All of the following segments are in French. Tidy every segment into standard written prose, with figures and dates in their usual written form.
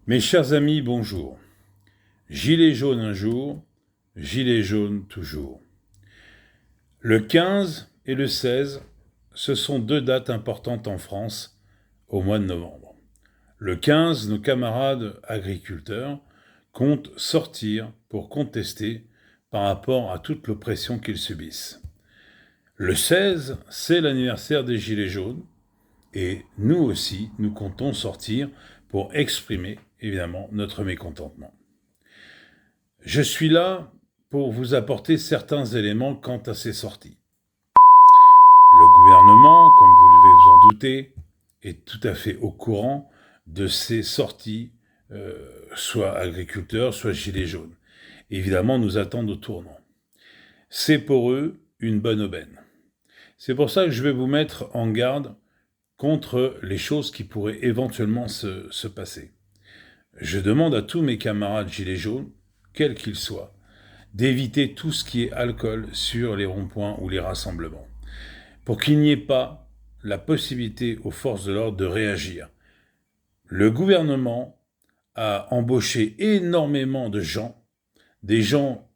Mes chers amis, bonjour. Gilet jaune un jour, gilet jaune toujours. Le 15 et le 16, ce sont deux dates importantes en France au mois de novembre. Le 15, nos camarades agriculteurs comptent sortir pour contester par rapport à toute l'oppression qu'ils subissent. Le 16, c'est l'anniversaire des Gilets jaunes et nous aussi, nous comptons sortir pour exprimer évidemment notre mécontentement. Je suis là pour vous apporter certains éléments quant à ces sorties. Le gouvernement, comme vous devez vous en douter, est tout à fait au courant de ces sorties, soit agriculteurs, soit gilets jaunes. Évidemment, nous attendent au tournant. C'est pour eux une bonne aubaine. C'est pour ça que je vais vous mettre en garde contre les choses qui pourraient éventuellement se passer. Je demande à tous mes camarades gilets jaunes, quels qu'ils soient, d'éviter tout ce qui est alcool sur les ronds-points ou les rassemblements, pour qu'il n'y ait pas la possibilité aux forces de l'ordre de réagir. Le gouvernement a embauché énormément de gens, des gens,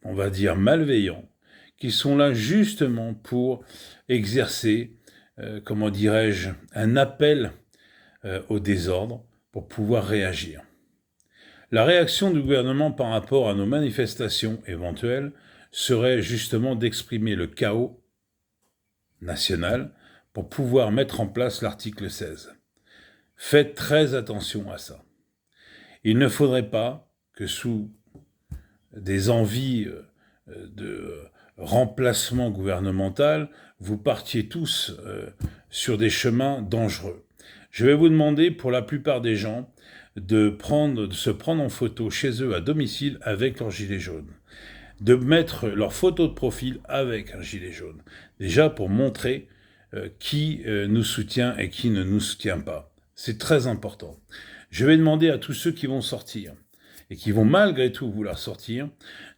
on va dire, malveillants, qui sont là justement pour exercer, comment dirais-je, un appel au désordre pour pouvoir réagir. La réaction du gouvernement par rapport à nos manifestations éventuelles serait justement d'exprimer le chaos national pour pouvoir mettre en place l'article 16. Faites très attention à ça. Il ne faudrait pas que sous des envies de remplacement gouvernemental, vous partiez tous sur des chemins dangereux. Je vais vous demander, pour la plupart des gens, de se prendre en photo chez eux à domicile avec leur gilet jaune, de mettre leur photo de profil avec un gilet jaune, déjà pour montrer qui nous soutient et qui ne nous soutient pas. C'est très important. Je vais demander à tous ceux qui vont sortir, et qui vont malgré tout vouloir sortir,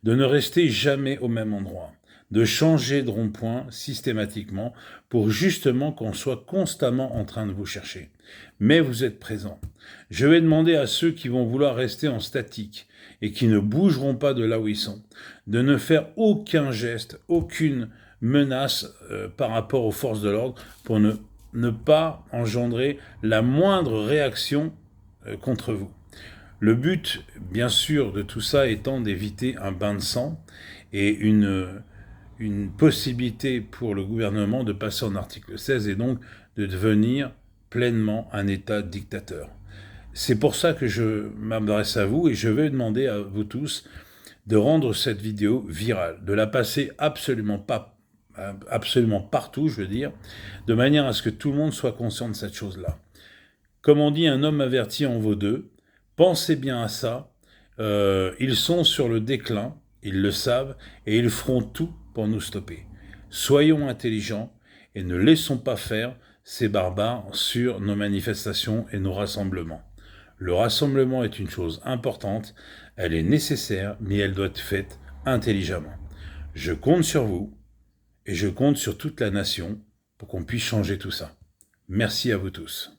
de ne rester jamais au même endroit, de changer de rond-point systématiquement pour justement qu'on soit constamment en train de vous chercher. Mais vous êtes présents. Je vais demander à ceux qui vont vouloir rester en statique et qui ne bougeront pas de là où ils sont, de ne faire aucun geste, aucune menace par rapport aux forces de l'ordre pour ne pas engendrer la moindre réaction contre vous. Le but, bien sûr, de tout ça étant d'éviter un bain de sang et une possibilité pour le gouvernement de passer en article 16 et donc de devenir pleinement un État dictateur. C'est pour ça que je m'adresse à vous et je vais demander à vous tous de rendre cette vidéo virale, de la passer absolument partout, je veux dire, de manière à ce que tout le monde soit conscient de cette chose-là. Comme on dit, un homme averti en vaut deux. Pensez bien à ça. Ils sont sur le déclin, ils le savent, et ils feront tout pour nous stopper. Soyons intelligents et ne laissons pas faire ces barbares sur nos manifestations et nos rassemblements. Le rassemblement est une chose importante, elle est nécessaire, mais elle doit être faite intelligemment. Je compte sur vous et je compte sur toute la nation pour qu'on puisse changer tout ça. Merci à vous tous.